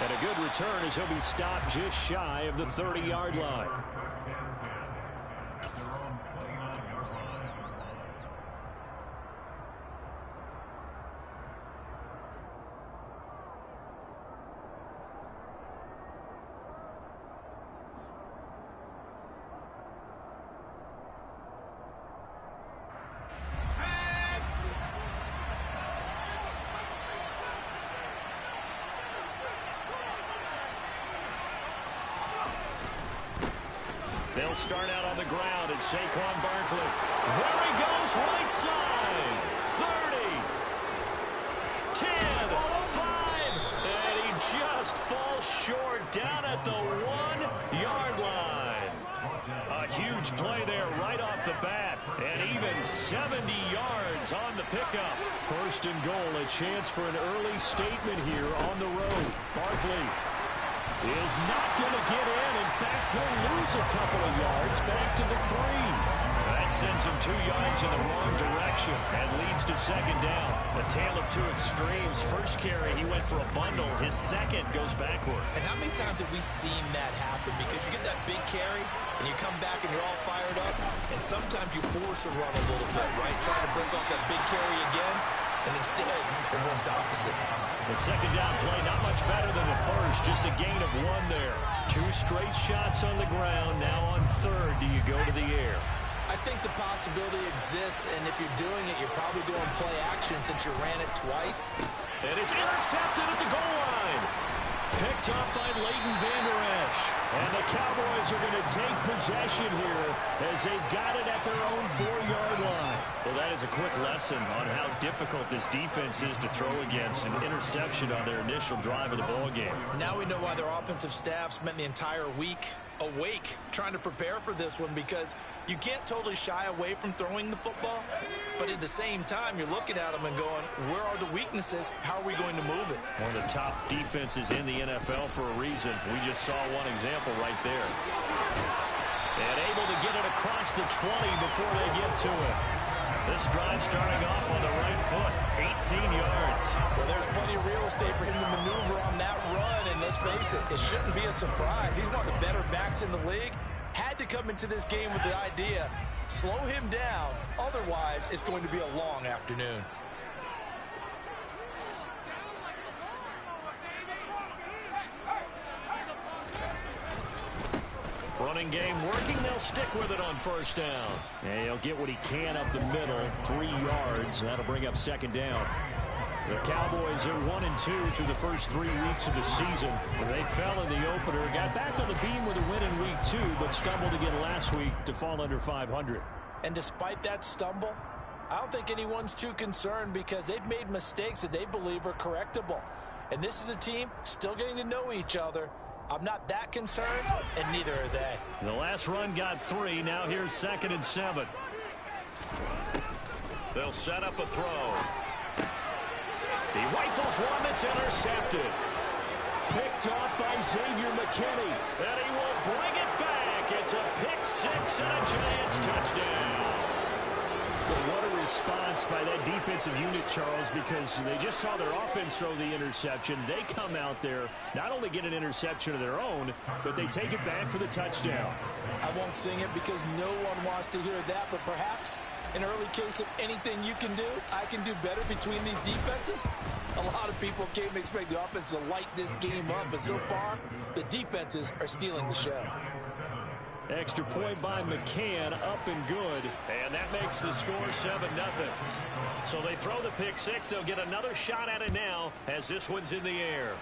And a good return as he'll be stopped just shy of the 30-yard line. They'll start out on the ground at Saquon Barkley. There he goes, right side. 30, 10, 5, and he just falls short down at the 1-yard line. A huge play there right off the bat, and even 70 yards on the pickup. First and goal, a chance for an early statement here on the road. Barkley is not going to get in. In fact, he'll lose a couple of yards back to the 3. That sends him 2 yards in the wrong direction and leads to second down. A tale of two extremes. First carry, he went for a bundle. His second goes backward. And how many times have we seen that happen? Because you get that big carry, and you come back and you're all fired up, and sometimes you force a run a little bit, right? Trying to break off that big carry again, and instead it works opposite. The second down play, not much better than the first. Just a gain of 1 there. 2 straight shots on the ground. Now on third, do you go to the air? I think the possibility exists, and if you're doing it, you're probably doing play action since you ran it twice. And it's intercepted at the goal line. Picked up by Leighton Vander Esch. And the Cowboys are going to take possession here as they've got it at their own 4-yard line. Well, that is a quick lesson on how difficult this defense is to throw against. An interception on their initial drive of the ballgame. Now we know why their offensive staff spent the entire week awake trying to prepare for this one, because you can't totally shy away from throwing the football, but at the same time you're looking at them and going, where are the weaknesses? How are we going to move it? One of the top defenses in the NFL for a reason. We just saw one example right there. And able to get it across the 20 before they get to it. This drive starting off on the right foot, 18 yards. Well, there's plenty of real estate for him to maneuver on that run, and let's face it, it shouldn't be a surprise. He's one of the better backs in the league. Had to come into this game with the idea, slow him down, otherwise it's going to be a long afternoon. Running game working. They'll stick with it on first down. And he'll get what he can up the middle. 3 yards. That'll bring up second down. The Cowboys are 1-2 through the first 3 weeks of the season. They fell in the opener. Got back on the beam with a win in week 2, but stumbled again last week to fall under 500. And despite that stumble, I don't think anyone's too concerned, because they've made mistakes that they believe are correctable. And this is a team still getting to know each other. I'm not that concerned, and neither are they. The last run got 3. Now here's 2nd and 7. They'll set up a throw. He rifles one that's intercepted. Picked off by Xavier McKinney. And he will bring it back. It's a pick 6 and a Giants touchdown. But what a response by that defensive unit, Charles, because they just saw their offense throw the interception. They come out there, not only get an interception of their own, but they take it back for the touchdown. I won't sing it because no one wants to hear that, but perhaps an early case of anything you can do, I can do better between these defenses. A lot of people came to expect the offense to light this game up, but so far, the defenses are stealing the show. Extra point by McCann, up and good. And that makes the score 7-0. So they throw the pick 6. They'll get another shot at it now as this one's in the air.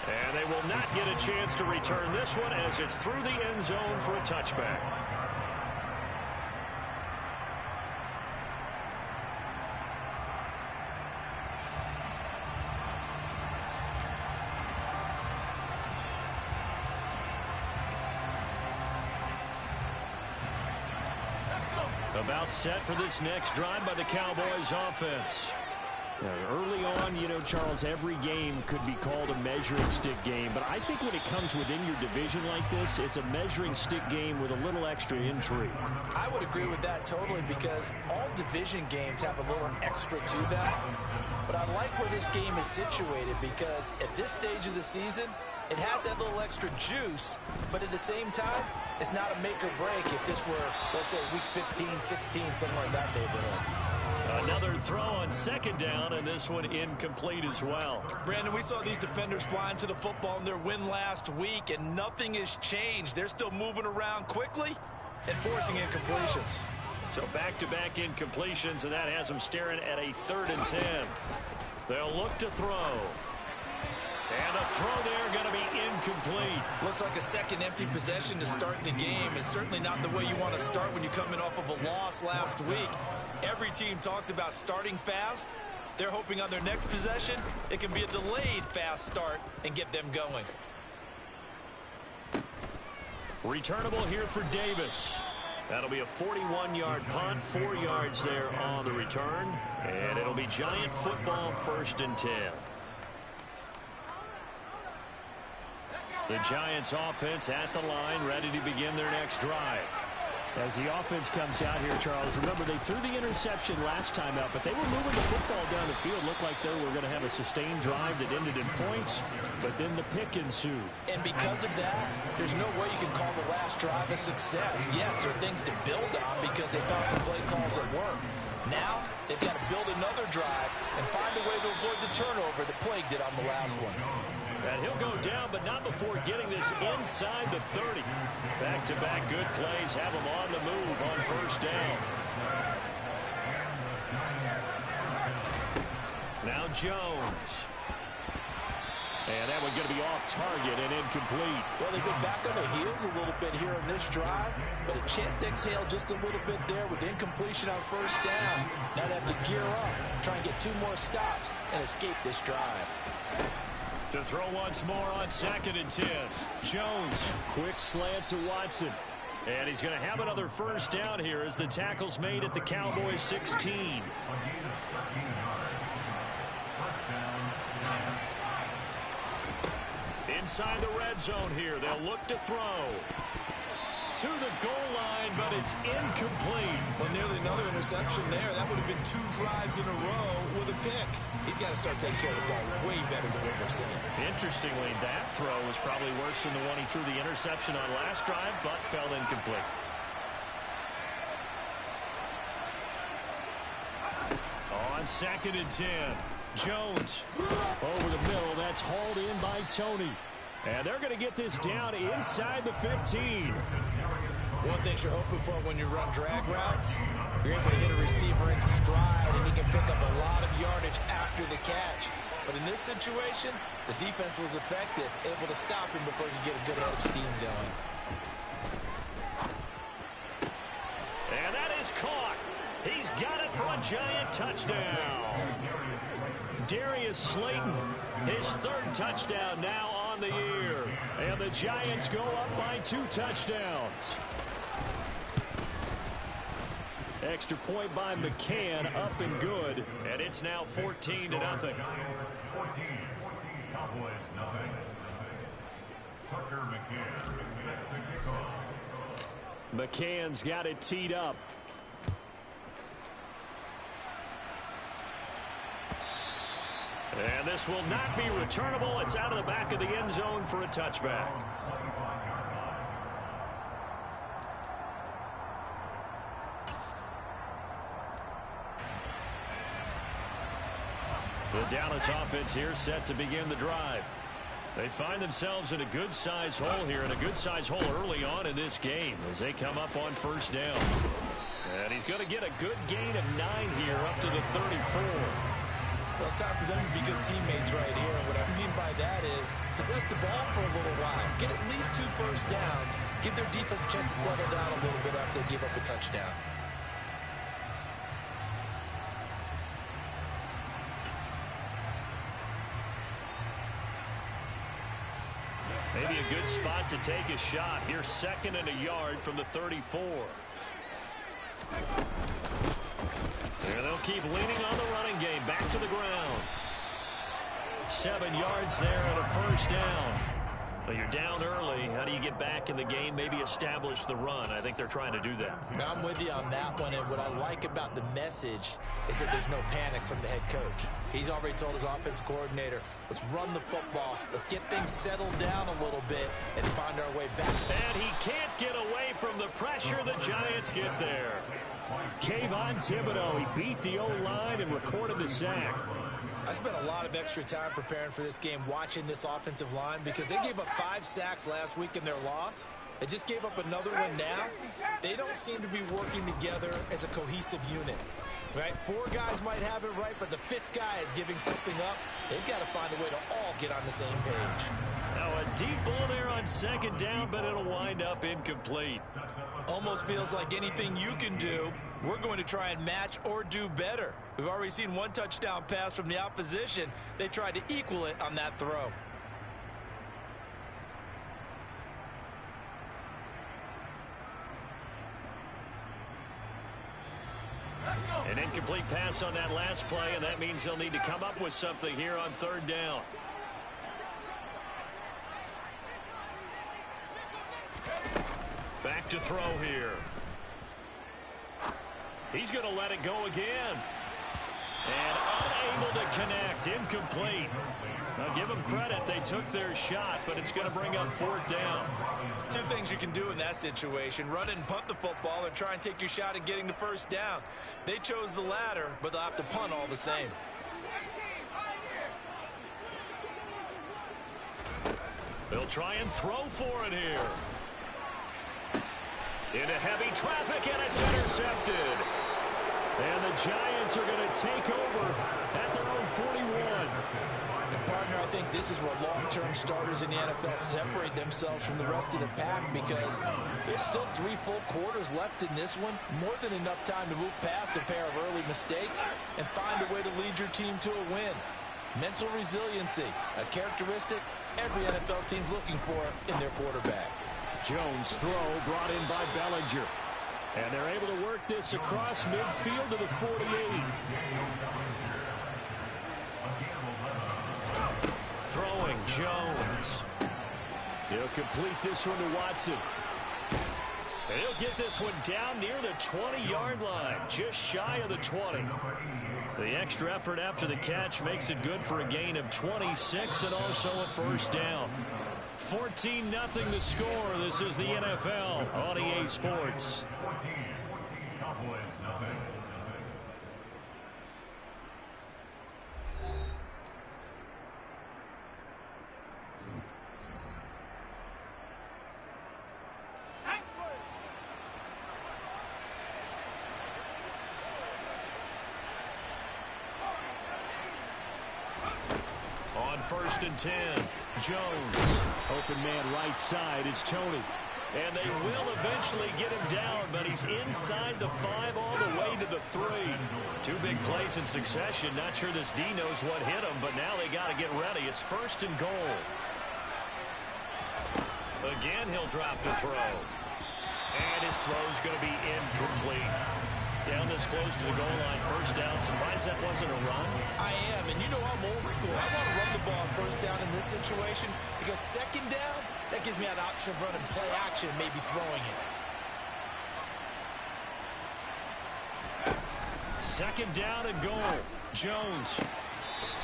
And they will not get a chance to return this one as it's through the end zone for a touchback. About set for this next drive by the Cowboys offense. Early on, you know, Charles, every game could be called a measuring stick game. But I think when it comes within your division like this, it's a measuring stick game with a little extra intrigue. I would agree with that totally because all division games have a little extra to them. But I like where this game is situated because at this stage of the season, it has that little extra juice. But at the same time, it's not a make or break if this were, let's say, week 15, 16, somewhere in that neighborhood. Another throw on second down, and this one incomplete as well. Brandon, we saw these defenders flying to the football in their win last week, and nothing has changed. They're still moving around quickly and forcing incompletions. So back-to-back incompletions, and that has them staring at a 3rd and 10. They'll look to throw. And the throw there going to be incomplete. Looks like a second empty possession to start the game, and certainly not the way you want to start when you're coming off of a loss last week. Every team talks about starting fast. They're hoping on their next possession, it can be a delayed fast start and get them going. Returnable here for Davis. That'll be a 41-yard punt, 4 yards there on the return. And it'll be Giant football 1st and 10. The Giants offense at the line, ready to begin their next drive. As the offense comes out here, Charles, remember they threw the interception last time out, but they were moving the football down the field. Looked like they were going to have a sustained drive that ended in points, but then the pick ensued. And because of that, there's no way you can call the last drive a success. Yes, there are things to build on because they found some play calls that work. Now, they've got to build another drive and find a way to avoid the turnover that plagued it on the last one. And he'll go down, but not before getting this inside the 30. Back-to-back good plays have him on the move on 1st down. Now Jones. And that one going to be off target and incomplete. Well, they've been back on their heels a little bit here in this drive, but a chance to exhale just a little bit there with incompletion on 1st down. Now they have to gear up, try and get 2 more stops, and escape this drive. To throw once more on 2nd and 10. Jones, quick slant to Watson. And he's going to have another 1st down here as the tackle's made at the Cowboys 16. Inside the red zone here, they'll look to throw. To the goal line, but it's incomplete. Well, nearly another interception there. That would have been 2 drives in a row with a pick. He's got to start taking care of the ball way better than what we're seeing. Interestingly, that throw was probably worse than the one he threw the interception on last drive, but fell incomplete. On 2nd and 10, Jones over the middle. That's hauled in by Tony. And they're going to get this down inside the 15. One thing you're hoping for when you run drag routes, you're able to hit a receiver in stride, and he can pick up a lot of yardage after the catch. But in this situation, the defense was effective, able to stop him before he could get a good head of steam going. And that is caught. He's got it for a Giant touchdown. Darius Slayton, his 3rd touchdown now on the year. And the Giants go up by 2 touchdowns. Extra point by McCann, up and good. And it's now 14-0. 14, Cowboys nothing. Tucker McCann set to kick off. McCann's got it teed up. And this will not be returnable. It's out of the back of the end zone for a touchback. The Dallas offense here set to begin the drive. They find themselves in a good-sized hole here, and a good-sized hole early on in this game as they come up on 1st down. And he's going to get a good gain of 9 here up to the 34. Well, it's time for them to be good teammates right here. And what I mean by that is possess the ball for a little while. Get at least 2 1st downs. Give their defense a chance to settle down a little bit after they give up a touchdown. Maybe a good spot to take a shot. Here's 2nd and a yard from the 34. And they'll keep leaning on the running game. Back to the ground. 7 yards there and a first down. But you're down early. How do you get back in the game, maybe establish the run? I think they're trying to do that. I'm with you on that one, and what I like about the message is that there's no panic from the head coach. He's already told his offensive coordinator, let's run the football, let's get things settled down a little bit and find our way back. And he can't get away from the pressure. The Giants get there. Kayvon Thibodeaux, he beat the O-line and recorded the sack. I spent a lot of extra time preparing for this game, watching this offensive line, because they gave up 5 sacks last week in their loss. They just gave up another one now. They don't seem to be working together as a cohesive unit. Right? 4 guys might have it right, but the 5th guy is giving something up. They've got to find a way to all get on the same page. Now a deep ball there on second down, but it'll wind up incomplete. Almost feels like anything you can do, we're going to try and match or do better. We've already seen 1 touchdown pass from the opposition. They tried to equal it on that throw. An incomplete pass on that last play, and that means they'll need to come up with something here on third down. Back to throw here. He's going to let it go again. And unable to connect. Incomplete. Now give them credit. They took their shot, but it's going to bring up 4th down. 2 things you can do in that situation. Run it and punt the football, or try and take your shot at getting the first down. They chose the latter, but they'll have to punt all the same. They'll try and throw for it here. Into heavy traffic, and it's intercepted. And the Giants are going to take over at their own 41. And partner, I think this is where long-term starters in the NFL separate themselves from the rest of the pack, because there's still 3 full quarters left in this one. More than enough time to move past a pair of early mistakes and find a way to lead your team to a win. Mental resiliency, a characteristic every NFL team's looking for in their quarterback. Jones' throw brought in by Bellinger. And they're able to work this across midfield to the 48. Throwing Jones. He'll complete this one to Watson. And he'll get this one down near the 20-yard line, just shy of the 20. The extra effort after the catch makes it good for a gain of 26 and also a first down. 14-0 the score. This is the NFL on EA Sports. On 1st and 10, Jones. Open man right side is Tony. And they will eventually get him down, but he's inside the 5 all the way to the 3. 2 big plays in succession. Not sure this D knows what hit him, but now they got to get ready. It's 1st and goal. Again, he'll drop the throw. And his throw's going to be incomplete. Down this close to the goal line, first down. Surprised that wasn't a run. I am, and you know I'm old school. I want to run the ball on first down in this situation, because second down, that gives me an option of running play action, maybe throwing it. 2nd down and goal. Jones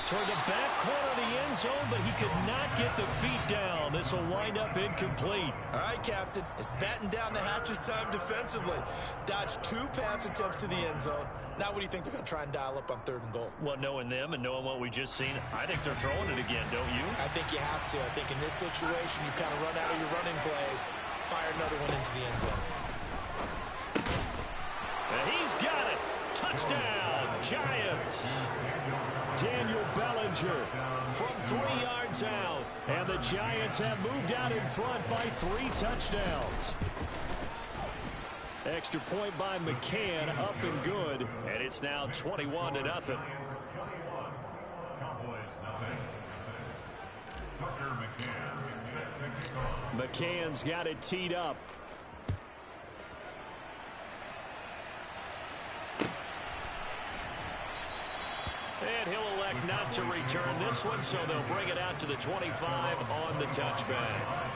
toward the back corner of the end zone, but he could not get the feet down. This will wind up incomplete. All right, Captain. It's batten down the hatches time defensively. Dodged 2 pass attempts to the end zone. Now what do you think they're going to try and dial up on 3rd and goal? Well, knowing them and knowing what we just seen, I think they're throwing it again, don't you? I think you have to. I think in this situation, you kind of run out of your running plays, fire another one into the end zone. And he's got it. Touchdown, Giants. Daniel Bellinger from 3 yards out. And the Giants have moved out in front by 3 touchdowns. Extra point by McCann, up and good. And it's now 21-0. McCann's got it teed up. And he'll elect not to return this one, so they'll bring it out to the 25 on the touchback.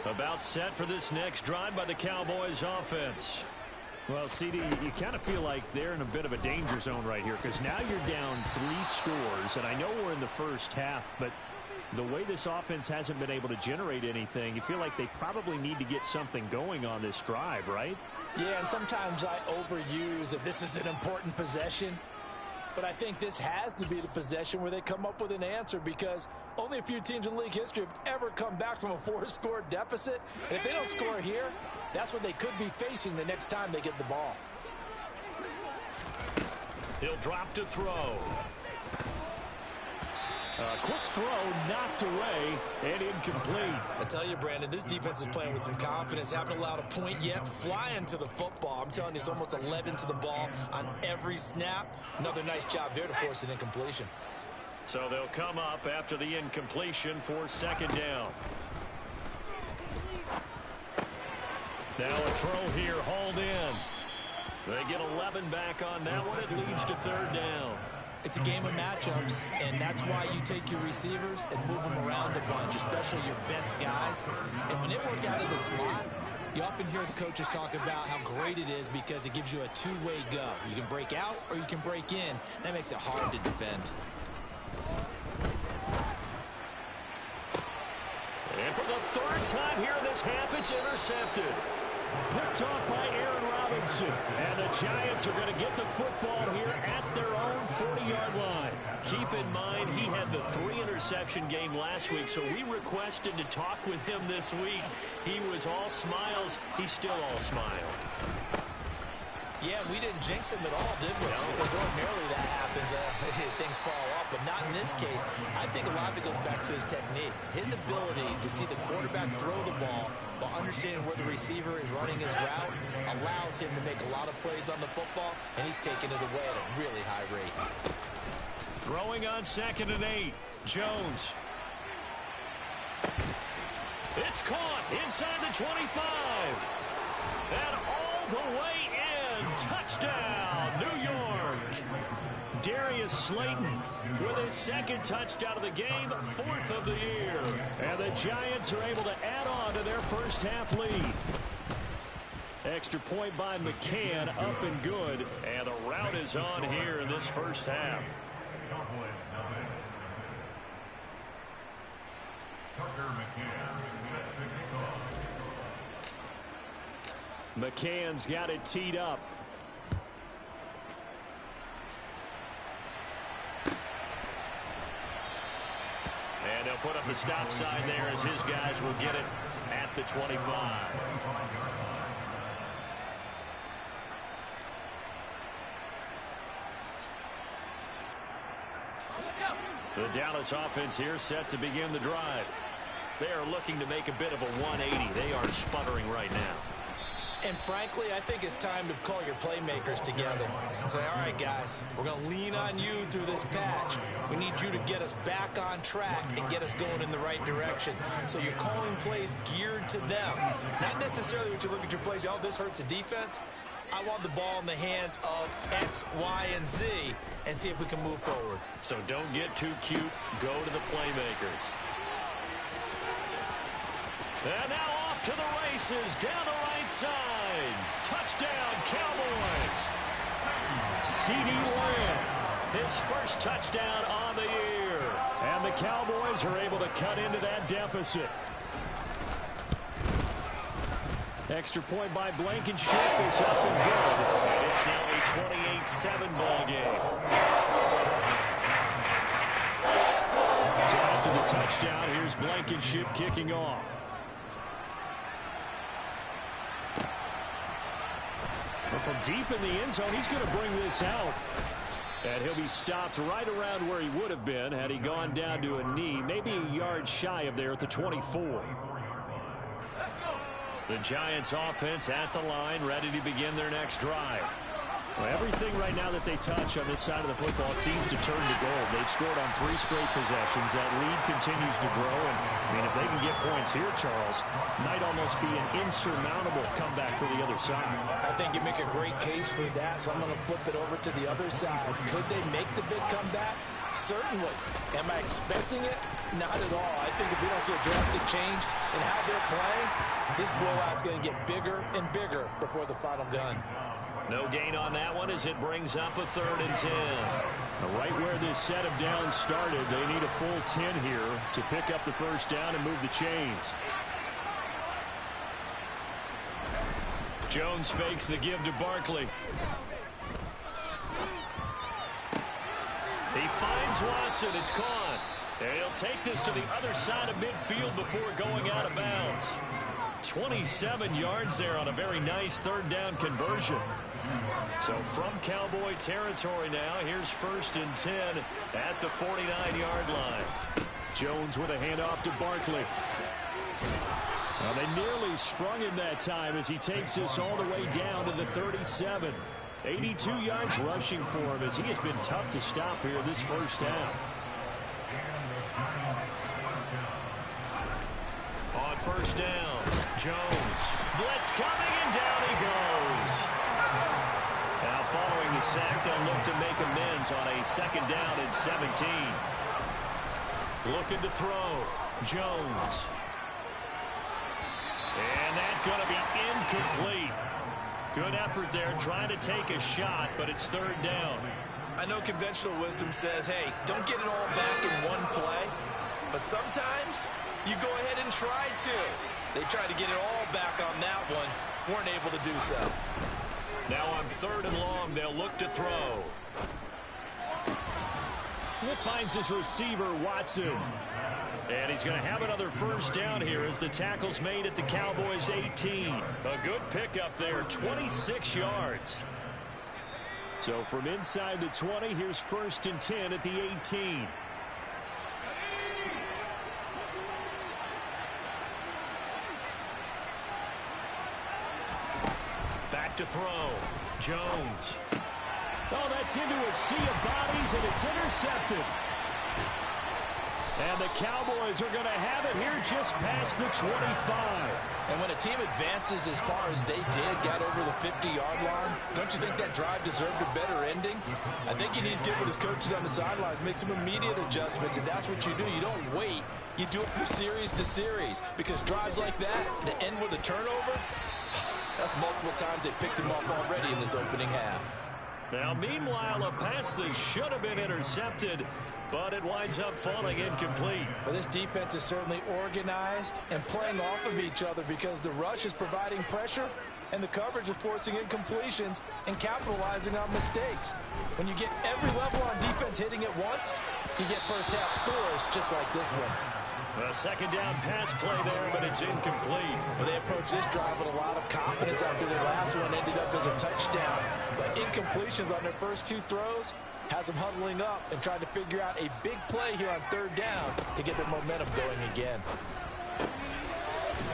About set for this next drive by the Cowboys offense. Well, CD, you kind of feel like they're in a bit of a danger zone right here because now you're down 3 scores, and I know we're in the first half, but the way this offense hasn't been able to generate anything, you feel like they probably need to get something going on this drive, right? Yeah, and sometimes I overuse that this is an important possession. But I think this has to be the possession where they come up with an answer because only a few teams in league history have ever come back from a 4-score deficit. And if they don't score here, that's what they could be facing the next time they get the ball. He'll drop to throw. Quick throw knocked away and incomplete. I tell you, Brandon, this defense is playing with some confidence. Haven't allowed a point yet. Flying to the football. I'm telling you, it's almost 11 to the ball on every snap. Another nice job there to force an incompletion. So they'll come up after the incompletion for second down. Now a throw here hauled in. They get 11 back on that one. It leads to third down. It's a game of matchups, and that's why you take your receivers and move them around a bunch, especially your best guys. And when they work out of the slot, you often hear the coaches talk about how great it is because it gives you a two-way go. You can break out or you can break in. That makes it hard to defend. And for the third time here in this half, it's intercepted. Picked off by Aaron Robinson. And the Giants are going to get the football here at their own 40-yard line. Keep in mind, he had the 3-interception game last week, so we requested to talk with him this week. He was all smiles. He's still all smile. Yeah, we didn't jinx him at all, did we? No. Because ordinarily that happens. Things fall off, but not in this case. I think a lot of it goes back to his technique. His ability to see the quarterback throw the ball while understanding where the receiver is running his route allows him to make a lot of plays on the football, and he's taking it away at a really high rate. Throwing on 2nd and 8. Jones. It's caught inside the 25. And all the way in. Touchdown, New York. Darius Slayton with his 2nd touchdown of the game, 4th of the year. And the Giants are able to add on to their first half lead. Extra point by McCann, up and good. And the route is on here in this first half. McCann's got it teed up. And they'll put up the stop sign there as his guys will get it at the 25. The Dallas offense here set to begin the drive. They are looking to make a bit of a 180. They are sputtering right now. And frankly, I think it's time to call your playmakers together and say, all right, guys, we're going to lean on you through this patch. We need you to get us back on track and get us going in the right direction. So you're calling plays geared to them. Not necessarily when you look at your plays, oh, this hurts the defense. I want the ball in the hands of X, Y, and Z and see if we can move forward. So don't get too cute. Go to the playmakers. And now off to the races down the right side. Touchdown, Cowboys. CeeDee Lamb. His first touchdown on the year. And the Cowboys are able to cut into that deficit. Extra point by Blankenship is up and good. And it's now a 28-7 ball game. So after the touchdown, here's Blankenship kicking off. But from deep in the end zone, he's going to bring this out. And he'll be stopped right around where he would have been had he gone down to a knee, maybe a yard shy of there at the 24. The Giants offense at the line, ready to begin their next drive. Well, everything right now that they touch on this side of the football, it seems to turn to gold. They've scored on 3 straight possessions. That lead continues to grow. And, I mean, if they can get points here, Charles, might almost be an insurmountable comeback for the other side. I think you make a great case for that, so I'm going to flip it over to the other side. Could they make the big comeback? Certainly. Am I expecting it? Not at all. I think if we don't see a drastic change in how they're playing, this blowout's going to get bigger and bigger before the final gun. No gain on that one as it brings up a 3rd and 10. Right where this set of downs started, they need a full 10 here to pick up the first down and move the chains. Jones fakes the give to Barkley. He finds Watson. It's caught. And he'll take this to the other side of midfield before going out of bounds. 27 yards there on a very nice 3rd down conversion. So from Cowboy territory now, here's 1st and 10 at the 49-yard line. Jones with a handoff to Barkley. Well, they nearly sprung him that time as he takes this all the way down to the 37. 82 yards rushing for him as he has been tough to stop here this first half. On 1st down, Jones. Blitz coming, and down he goes. Now following the sack, they'll look to make amends on a 2nd down and 17. Looking to throw. Jones. And that's going to be incomplete. Good effort there, trying to take a shot, but it's 3rd down. I know conventional wisdom says, hey, don't get it all back in one play. But sometimes you go ahead and try to. They tried to get it all back on that one. Weren't able to do so. Now on 3rd and long, they'll look to throw. He finds his receiver, Watson. And he's going to have another first down here as the tackle's made at the Cowboys' 18. A good pickup there, 26 yards. So from inside the 20, here's 1st and 10 at the 18. Back to throw. Jones. Oh, that's into a sea of bodies, and it's intercepted. And the Cowboys are going to have it here just past the 25. And when a team advances as far as they did, got over the 50-yard line, don't you think that drive deserved a better ending? I think he needs to get with his coaches on the sidelines, make some immediate adjustments, and that's what you do. You don't wait. You do it from series to series, because drives like that, to end with a turnover, that's multiple times they picked him off already in this opening half. Now, meanwhile, a pass that should have been intercepted, but it winds up falling incomplete. Well, this defense is certainly organized and playing off of each other because the rush is providing pressure and the coverage is forcing incompletions and capitalizing on mistakes. When you get every level on defense hitting at once, you get first half scores just like this one. A 2nd down pass play there, but it's incomplete. Well, they approached this drive with a lot of confidence after their last one ended up as a touchdown. But incompletions on their first 2 throws has them huddling up and trying to figure out a big play here on 3rd down to get their momentum going again.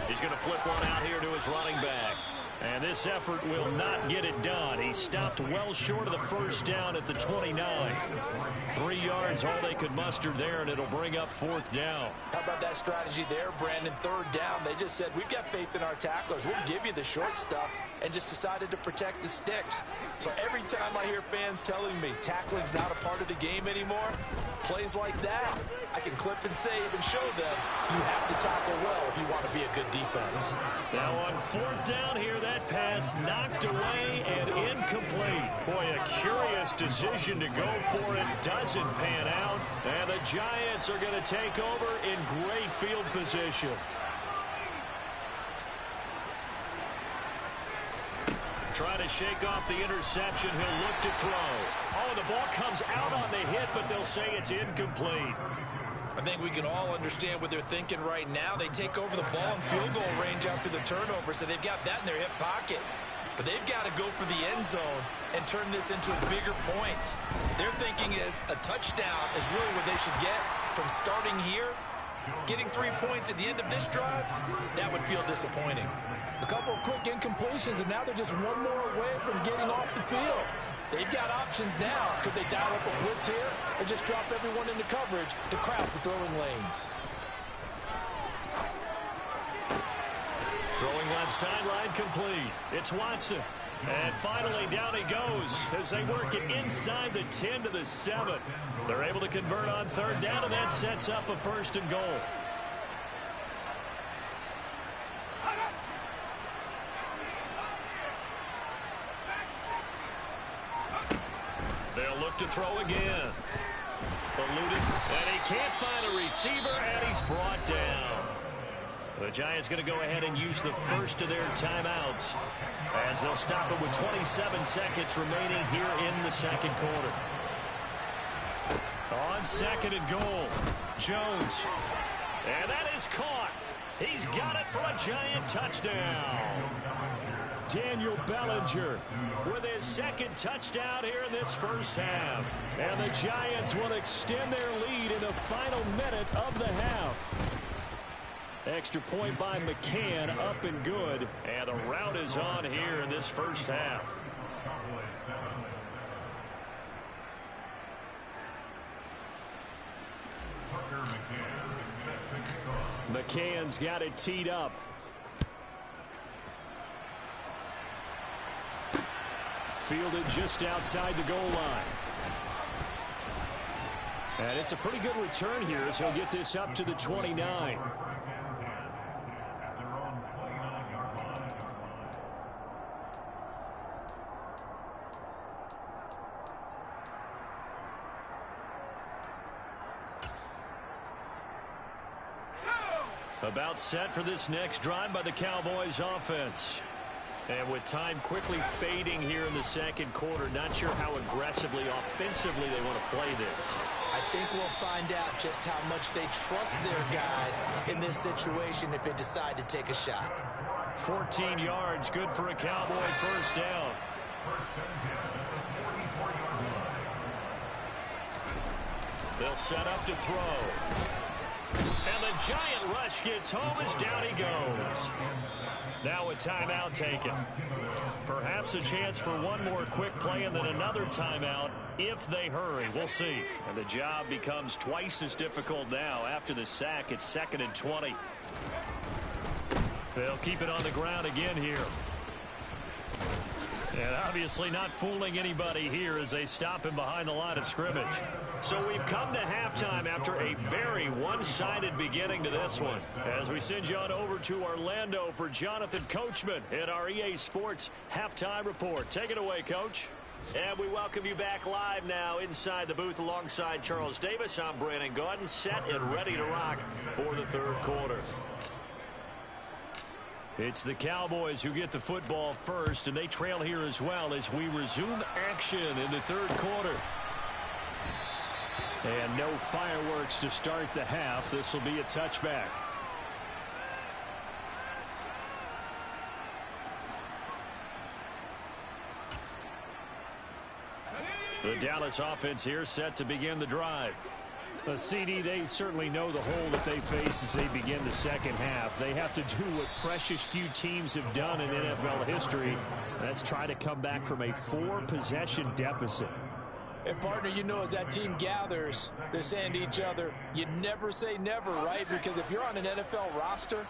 He's going to flip one out here to his running back. And this effort will not get it done. He stopped well short of the first down at the 29. 3 yards, all they could muster there, and it'll bring up 4th down. How about that strategy there, Brandon? 3rd down, they just said, we've got faith in our tacklers. We'll give you the short stuff, and just decided to protect the sticks. So every time I hear fans telling me tackling's not a part of the game anymore, plays like that, I can clip and save and show them you have to tackle well if you want to be a good defense. Now on 4th down here, that pass knocked away and incomplete. Boy, a curious decision to go for it. Doesn't pan out. And the Giants are going to take over in great field position. Trying to shake off the interception. He'll look to throw. Oh, the ball comes out on the hit, but they'll say it's incomplete. I think we can all understand what they're thinking right now. They take over the ball in field goal range after the turnover, so they've got that in their hip pocket. But they've got to go for the end zone and turn this into bigger points. Their thinking is a touchdown is really what they should get from starting here. Getting 3 points at the end of this drive, that would feel disappointing. A couple of quick incompletions, and now they're just one more away from getting off the field. They've got options now. Could they dial up a blitz here or just drop everyone into coverage to crowd the throwing lanes? Throwing left sideline complete. It's Watson. And finally down he goes as they work it inside the 10 to the 7. They're able to convert on third down, and that sets up a 1st and goal. They'll look to throw again. Eluded, and he can't find a receiver, and he's brought down. The Giants going to go ahead and use the first of their timeouts as they'll stop it with 27 seconds remaining here in the second quarter. On 2nd and goal, Jones. And that is caught. He's got it for a Giant touchdown. Daniel Bellinger with his 2nd touchdown here in this first half. And the Giants will extend their lead in the final minute of the half. Extra point by McCann, up and good. And the rout is on here in this first half. McCann's got it teed up. Fielded just outside the goal line. And it's a pretty good return here as he'll get this up to the 29. About set for this next drive by the Cowboys offense. And with time quickly fading here in the second quarter, not sure how aggressively, offensively they want to play this. I think we'll find out just how much they trust their guys in this situation if they decide to take a shot. 14 yards, good for a Cowboy 1st down. They'll set up to throw. And the Giant rush gets home as down he goes. Now a timeout taken. Perhaps a chance for one more quick play and then another timeout if they hurry. We'll see. And the job becomes twice as difficult now. After the sack, it's 2nd and 20. They'll keep it on the ground again here. And obviously not fooling anybody here as they stop him behind the line of scrimmage. So we've come to halftime after a very one-sided beginning to this one. As we send you on over to Orlando for Jonathan Coachman in our EA Sports Halftime Report. Take it away, Coach. And we welcome you back live now inside the booth alongside Charles Davis. I'm Brandon Gaudin, set and ready to rock for the third quarter. It's the Cowboys who get the football first, and they trail here as well as we resume action in the third quarter. And no fireworks to start the half. This will be a touchback. The Dallas offense here set to begin the drive. CD, they certainly know the hole that they face as they begin the second half. They have to do what precious few teams have done in NFL history. That's try to come back from a 4-possession deficit. And, partner, you know, as that team gathers, they're saying to each other, you never say never, right? Because if you're on an NFL roster,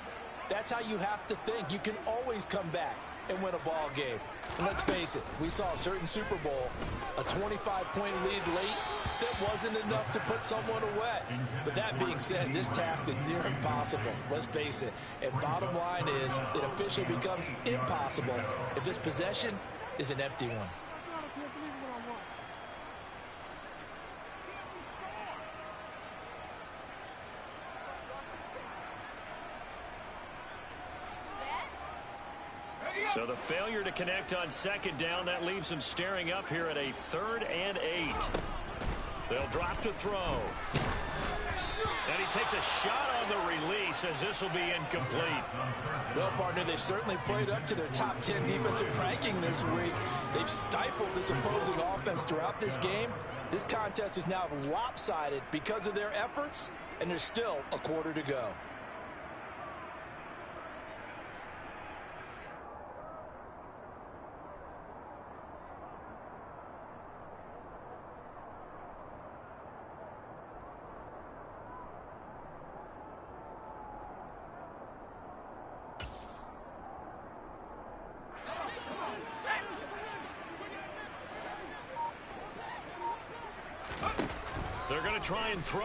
that's how you have to think. You can always come back and win a ball game. And let's face it, we saw a certain Super Bowl, a 25-point lead late that wasn't enough to put someone away. But that being said, this task is near impossible. Let's face it. And bottom line is, it officially becomes impossible if this possession is an empty one. So the failure to connect on second down, that leaves them staring up here at a 3rd and 8. They'll drop to throw. And he takes a shot on the release as this will be incomplete. Well, partner, they've certainly played up to their top 10 defensive ranking this week. They've stifled this opposing offense throughout this game. This contest is now lopsided because of their efforts, and there's still a quarter to go. They're going to try and throw.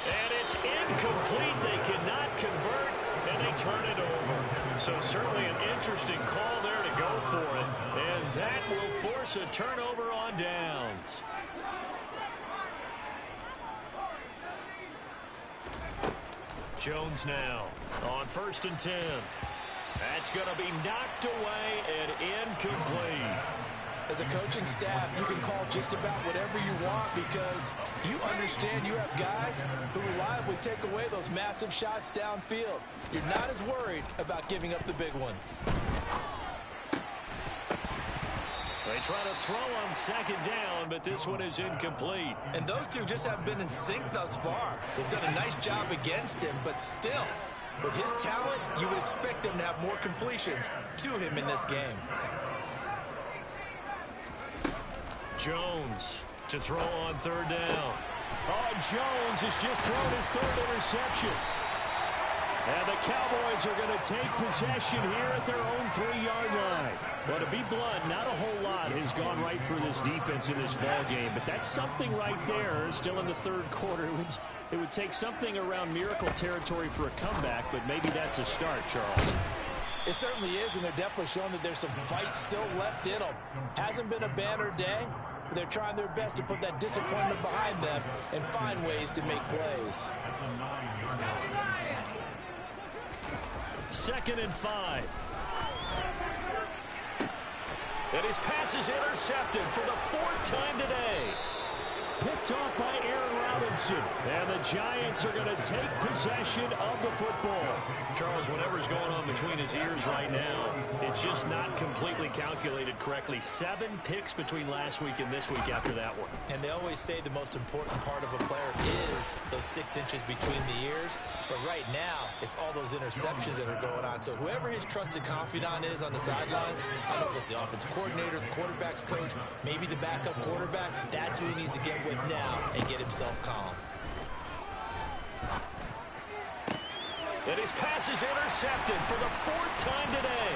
And it's incomplete. They cannot convert, and they turn it over. So certainly an interesting call there to go for it. And that will force a turnover on downs. Jones now on 1st and 10. That's going to be knocked away and incomplete. As a coaching staff, you can call just about whatever you want because you understand you have guys who reliably take away those massive shots downfield. You're not as worried about giving up the big one. They try to throw on 2nd down, but this one is incomplete. And those two just haven't been in sync thus far. They've done a nice job against him, but still, with his talent, you would expect them to have more completions to him in this game. Jones to throw on 3rd down. Oh, Jones has just thrown his 3rd interception. And the Cowboys are going to take possession here at their own 3-yard line. But to be blunt, not a whole lot has gone right for this defense in this ball game. But that's something right there, still in the 3rd quarter. It would take something around miracle territory for a comeback, but maybe that's a start, Charles. It certainly is, and they're definitely showing that there's some fight still left in them. Hasn't been a banner day, but they're trying their best to put that disappointment behind them and find ways to make plays. 2nd and 5. And his pass is intercepted for the 4th time today. Picked off by Aaron Robinson. And the Giants are going to take possession of the football. Charles, whatever's going on between his ears right now, it's just not completely calculated correctly. 7 picks between last week and this week after that one. And they always say the most important part of a player is those 6 inches between the ears. But right now, it's all those interceptions that are going on. So whoever his trusted confidant is on the sidelines, I don't know if it's the offensive coordinator, the quarterback's coach, maybe the backup quarterback, that's who he needs to get with now and get himself calm. And his pass is intercepted for the 4th time today.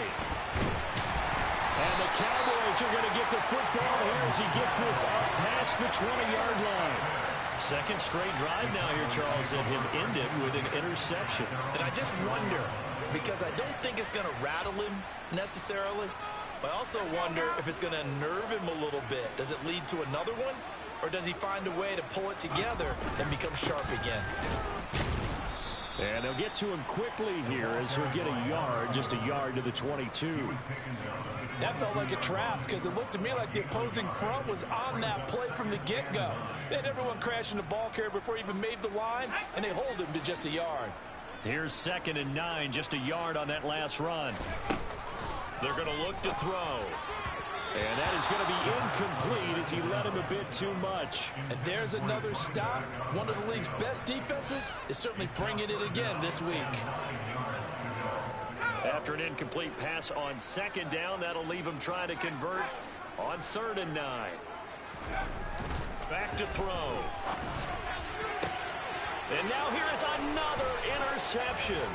And the Cowboys are going to get the football here as he gets this up past the 20-yard line. 2nd straight drive now here, Charles, that have ended with an interception. And I just wonder, because I don't think it's going to rattle him necessarily, but I also wonder if it's going to nerve him a little bit. Does it lead to another one? Or does he find a way to pull it together and become sharp again? And they'll get to him quickly here as he'll get a yard, just a yard to the 22. That felt like a trap because it looked to me like the opposing front was on that play from the get-go. They had everyone crashing the ball carrier before he even made the line, and they hold him to just a yard. Here's 2nd and 9, just a yard on that last run. They're going to look to throw. And that is going to be incomplete as he led him a bit too much. And there's another stop. One of the league's best defenses is certainly bringing it again this week. After an incomplete pass on 2nd down, that'll leave him trying to convert on 3rd and 9. Back to throw. And now here is another interception.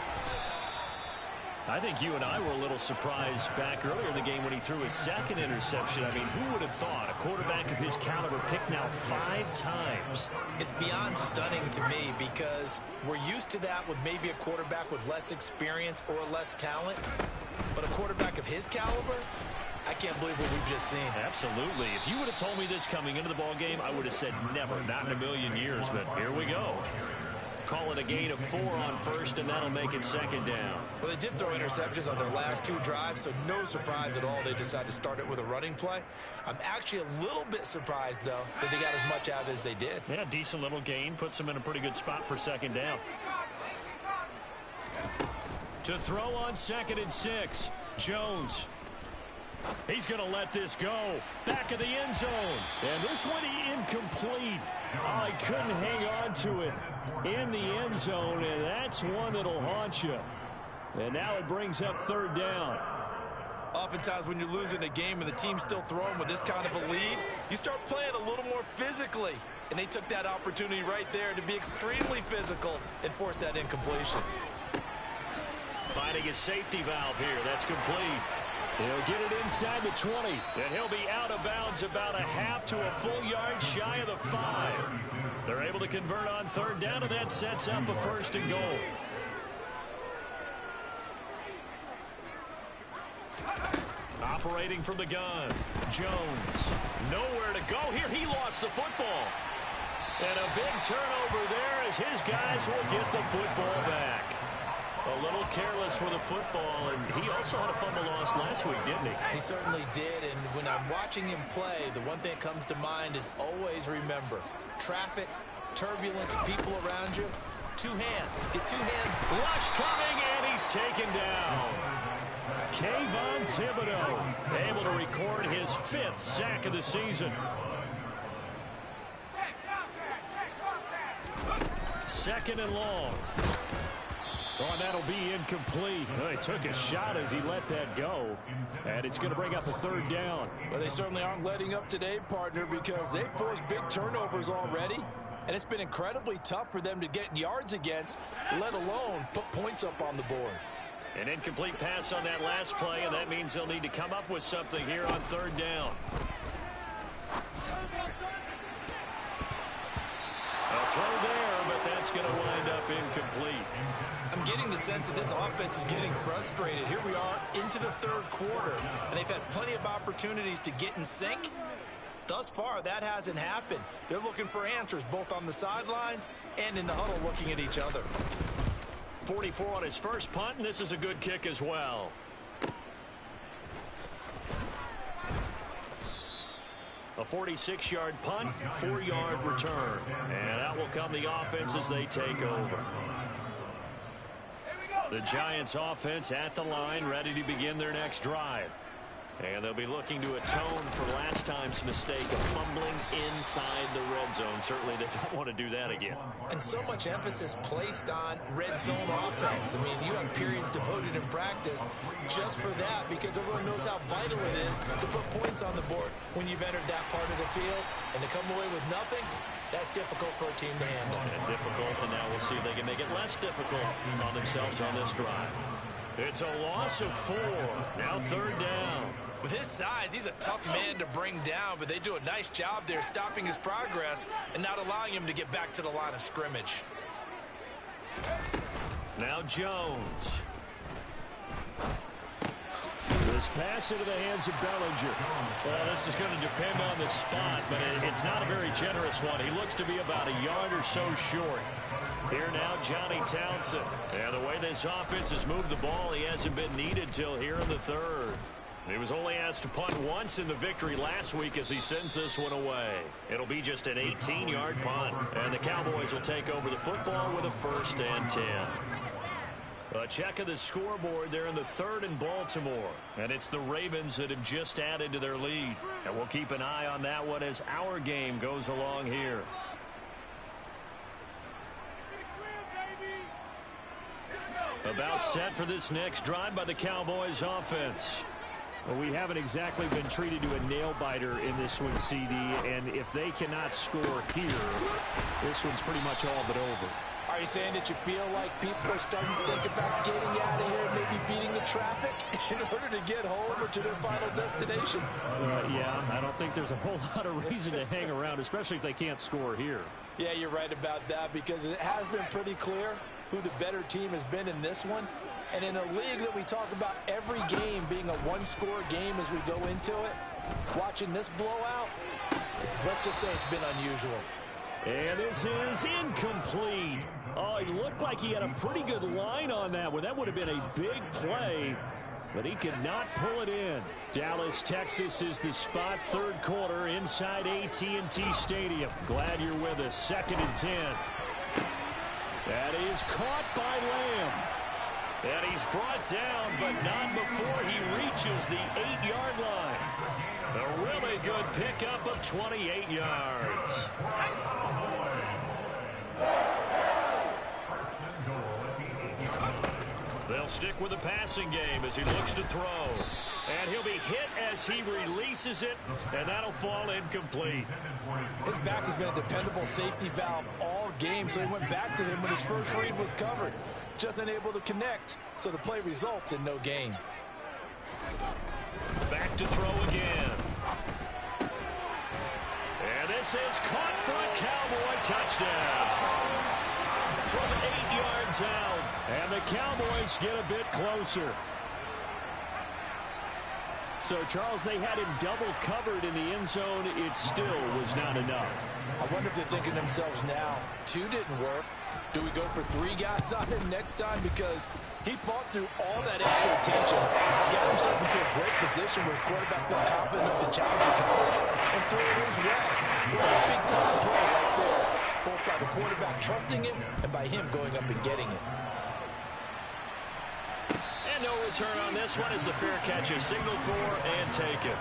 I think you and I were a little surprised back earlier in the game when he threw his 2nd interception. I mean, who would have thought a quarterback of his caliber picked now 5 times? It's beyond stunning to me because we're used to that with maybe a quarterback with less experience or less talent. But a quarterback of his caliber, I can't believe what we've just seen. Absolutely. If you would have told me this coming into the ball game, I would have said never, not in a million years. But here we go. Call it a gain of 4 on 1st, and that'll make it 2nd down. Well, they did throw interceptions on their last 2 drives, so no surprise at all they decided to start it with a running play. I'm actually a little bit surprised, though, that they got as much out of it as they did. Yeah, decent little gain. Puts them in a pretty good spot for 2nd down. To throw on 2nd and 6, Jones. He's going to let this go. Back of the end zone. And this one incomplete. Oh, he couldn't hang on to it in the end zone, and that's one that'll haunt you. And now it brings up 3rd down. Oftentimes when you're losing a game and the team's still throwing with this kind of a lead, you start playing a little more physically. And they took that opportunity right there to be extremely physical and force that incompletion. Finding a safety valve here. That's complete. He'll get it inside the 20. And he'll be out of bounds about a half to a full yard shy of the 5. They're able to convert on third down, and that sets up a 1st and goal. Operating from the gun, Jones. Nowhere to go here. He lost the football. And a big turnover there as his guys will get the football back. A little careless with the football, and he also had a fumble loss last week, didn't he? He certainly did, and when I'm watching him play, the one thing that comes to mind is always remember, traffic, turbulence, people around you, 2 hands. Get 2 hands. Rush coming, and he's taken down. Kayvon Thibodeaux able to record his 5th sack of the season. 2nd and long. Oh, and that'll be incomplete. Oh, he took a shot as he let that go. And it's going to bring up a 3rd down. Well, they certainly aren't letting up today, partner, because they've forced big turnovers already. And it's been incredibly tough for them to get yards against, let alone put points up on the board. An incomplete pass on that last play, and that means they'll need to come up with something here on 3rd down. A throw there, but that's going to wind up incomplete. I'm getting the sense that this offense is getting frustrated. Here we are into the 3rd quarter, and they've had plenty of opportunities to get in sync. Thus far, that hasn't happened. They're looking for answers both on the sidelines and in the huddle looking at each other. 44 on his first punt, and this is a good kick as well. A 46-yard punt, 4-yard return. And that will come the offense as they take over. The Giants offense at the line, ready to begin their next drive. And they'll be looking to atone for last time's mistake of fumbling inside the red zone. Certainly they don't want to do that again. And so much emphasis placed on red zone offense. I mean, you have periods devoted in practice just for that because everyone knows how vital it is to put points on the board when you've entered that part of the field. And to come away with nothing, that's difficult for a team to handle. And difficult, and now we'll see if they can make it less difficult on themselves on this drive. It's a loss of 4. Now 3rd down. With his size, he's a tough man to bring down, but they do a nice job there stopping his progress and not allowing him to get back to the line of scrimmage. Now Jones. This pass into the hands of Bellinger. Well, this is going to depend on the spot, but it's not a very generous one. He looks to be about a yard or so short. Here now, Johnny Townsend. And the way this offense has moved the ball, he hasn't been needed till here in the 3rd. He was only asked to punt once in the victory last week as he sends this one away. It'll be just an 18-yard punt. And the Cowboys will take over the football with a 1st and 10. A check of the scoreboard there in the 3rd in Baltimore. And it's the Ravens that have just added to their lead. And we'll keep an eye on that one as our game goes along here. About set for this next drive by the Cowboys offense. Well, we haven't exactly been treated to a nail-biter in this one, CD, and if they cannot score here, this one's pretty much all but over. Are you saying that you feel like people are starting to think about getting out of here and maybe beating the traffic in order to get home or to their final destination? Yeah, I don't think there's a whole lot of reason to hang around, especially if they can't score here. Yeah, you're right about that because it has been pretty clear who the better team has been in this one. And in a league that we talk about every game being a one-score game as we go into it, watching this blowout, let's just say it's been unusual. And this is incomplete. Oh, he looked like he had a pretty good line on that one. That would have been a big play, but he could not pull it in. Dallas, Texas is the spot, 3rd quarter inside AT&T Stadium. Glad you're with us. 2nd and 10. That is caught by Lamb. And he's brought down, but not before he reaches the 8-yard line. A really good pickup of 28 yards. They'll stick with the passing game as he looks to throw. And he'll be hit as he releases it, and that'll fall incomplete. His back has been a dependable safety valve all game, so he went back to him when his first read was covered. Just unable to connect, so the play results in no gain. back to throw again. And this is caught for a Cowboy touchdown. From 8 yards out. And the Cowboys get a bit closer. So, Charles, they had him double covered in the end zone. It still was not enough. I wonder if they're thinking to themselves now, 2 didn't work. Do we go for 3 guys on him next time? Because he fought through all that extra attention, got himself into a great position where his quarterback felt confident enough to challenge the coverage and throw it his way. What a big-time play right there, both by the quarterback trusting it and by him going up and getting it. And no return on this one as the fair catch is signaled for and taken.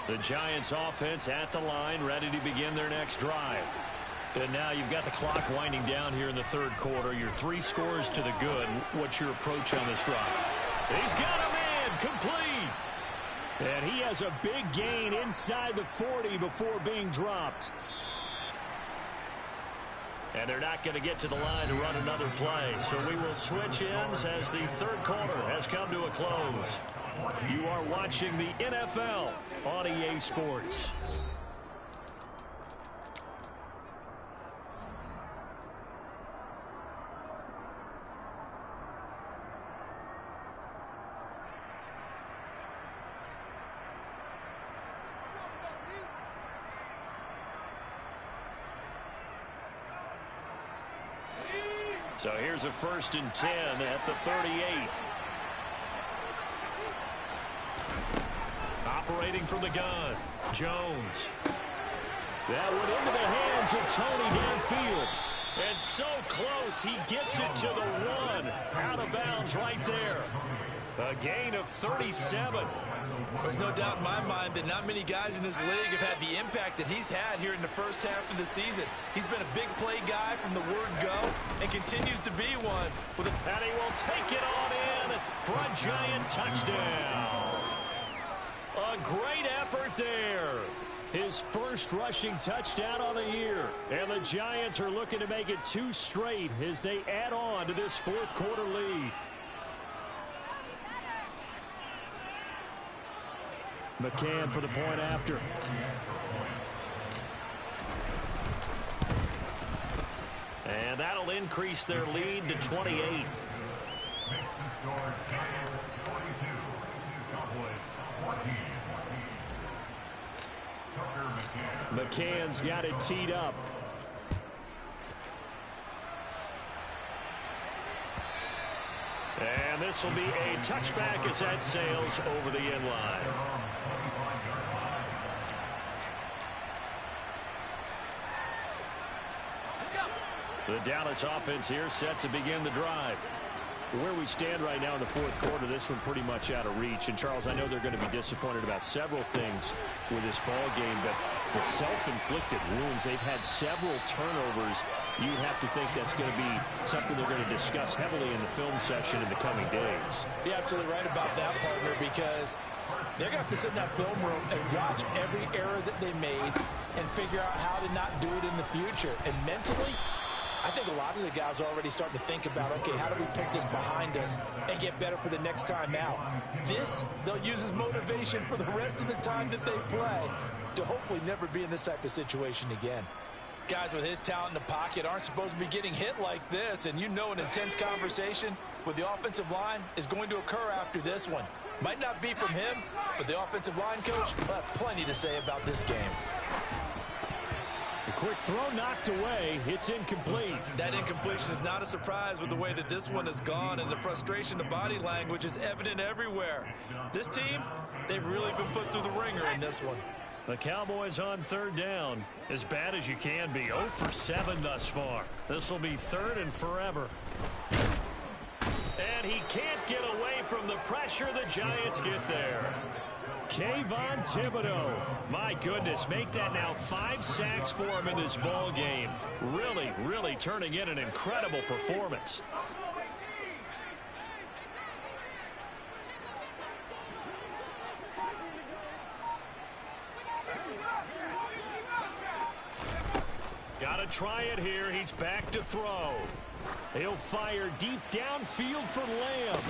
The Giants offense at the line, ready to begin their next drive. And now you've got the clock winding down here in the third quarter. Your 3 scores to the good. What's your approach on this drive? He's got a man complete. And he has a big gain inside the 40 before being dropped. And they're not going to get to the line to run another play. So we will switch ends as the third quarter has come to a close. You are watching the NFL on EA Sports. So here's a 1st and 10 at the 38. Operating from the gun, Jones. That went into the hands of Tony downfield. And so close, he gets it to the 1. Out of bounds right there. A gain of 37. There's no doubt in my mind that not many guys in this league have had the impact that he's had here in the first half of the season. He's been a big play guy from the word go and continues to be one. And he will take it on in for a Giant touchdown. A great effort there. His first rushing touchdown on the year. And the Giants are looking to make it 2 straight as they add on to this fourth quarter lead. McCann for the point after. And that'll increase their lead to 28. McCann's got it teed up. And this will be a touchback as that sails over the end line. The Dallas offense here set to begin the drive. Where we stand right now in the fourth quarter, this one pretty much out of reach. And, Charles, I know they're going to be disappointed about several things with this ball game, but the self-inflicted wounds, they've had several turnovers. You have to think that's going to be something they're going to discuss heavily in the film section in the coming days. You're absolutely right about that, partner, because they're going to have to sit in that film room and watch every error that they made and figure out how to not do it in the future. And mentally, I think a lot of the guys are already starting to think about, okay, how do we put this behind us and get better for the next time out? This, they'll use as motivation for the rest of the time that they play to hopefully never be in this type of situation again. Guys with his talent in the pocket aren't supposed to be getting hit like this, and you know an intense conversation with the offensive line is going to occur after this one. Might not be from him, but the offensive line coach will have plenty to say about this game. A quick throw knocked away. It's incomplete. That incompletion is not a surprise with the way that this one has gone, and the frustration, the body language is evident everywhere. This team, they've really been put through the ringer in this one. The Cowboys on third down. As bad as you can be. 0 for 7 thus far. This will be third and forever. And he can't get away from the pressure. The Giants get there. Kayvon Thibodeau. My goodness, make that now 5 sacks for him in this ball game. Really, really turning in an incredible performance. Got to try it here. He's back to throw. He'll fire deep downfield for Lamb.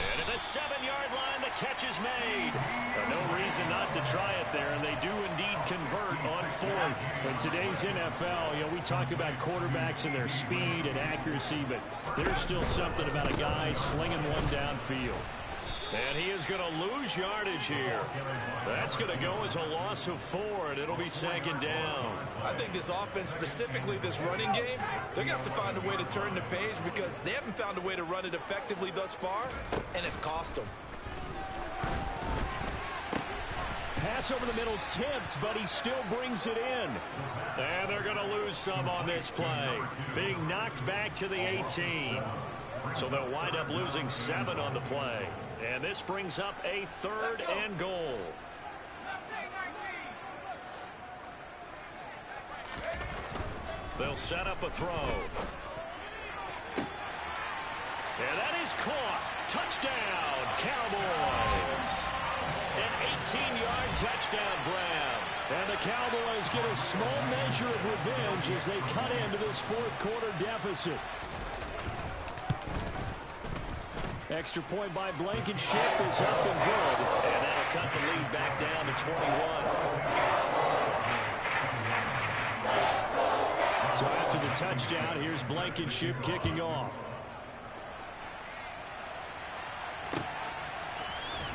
And at the 7-yard line, the catch is made. No reason not to try it there, and they do indeed convert on 4th. In today's NFL, we talk about quarterbacks and their speed and accuracy, but there's still something about a guy slinging one downfield. And he is going to lose yardage here. That's going to go as a loss of 4, and it'll be 2nd down. I think this offense, specifically this running game, they're going to have to find a way to turn the page because they haven't found a way to run it effectively thus far, and it's cost them. Pass over the middle tipped, but he still brings it in. And they're going to lose some on this play. Being knocked back to the 18. So they'll wind up losing 7 on the play. And this brings up a 3rd and goal. They'll set up a throw. And that is caught. Touchdown, Cowboys. An 18-yard touchdown grab. And the Cowboys get a small measure of revenge as they cut into this 4th quarter deficit. Extra point by Blankenship is up and good. And that'll cut the lead back down to 21. So after the touchdown, here's Blankenship kicking off.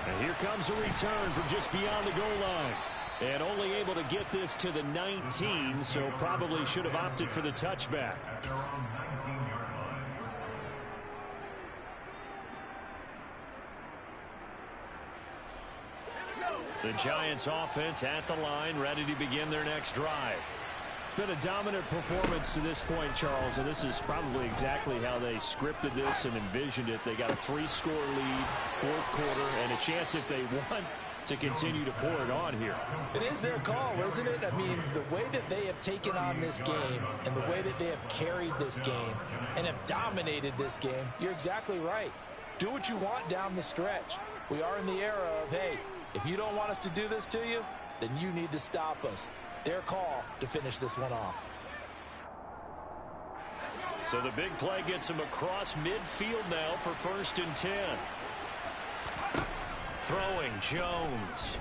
And here comes a return from just beyond the goal line. And only able to get this to the 19, so probably should have opted for the touchback. The Giants offense at the line, ready to begin their next drive. It's been a dominant performance to this point, Charles, and this is probably exactly how they scripted this and envisioned it. They got a 3-score lead, 4th quarter, and a chance if they want to continue to pour it on here. It is their call, isn't it? I mean, the way that they have taken on this game and the way that they have carried this game and have dominated this game, you're exactly right. Do what you want down the stretch. We are in the era of, hey, if you don't want us to do this to you, then you need to stop us. Their call to finish this one off. So the big play gets him across midfield now for 1st and 10. Throwing Jones.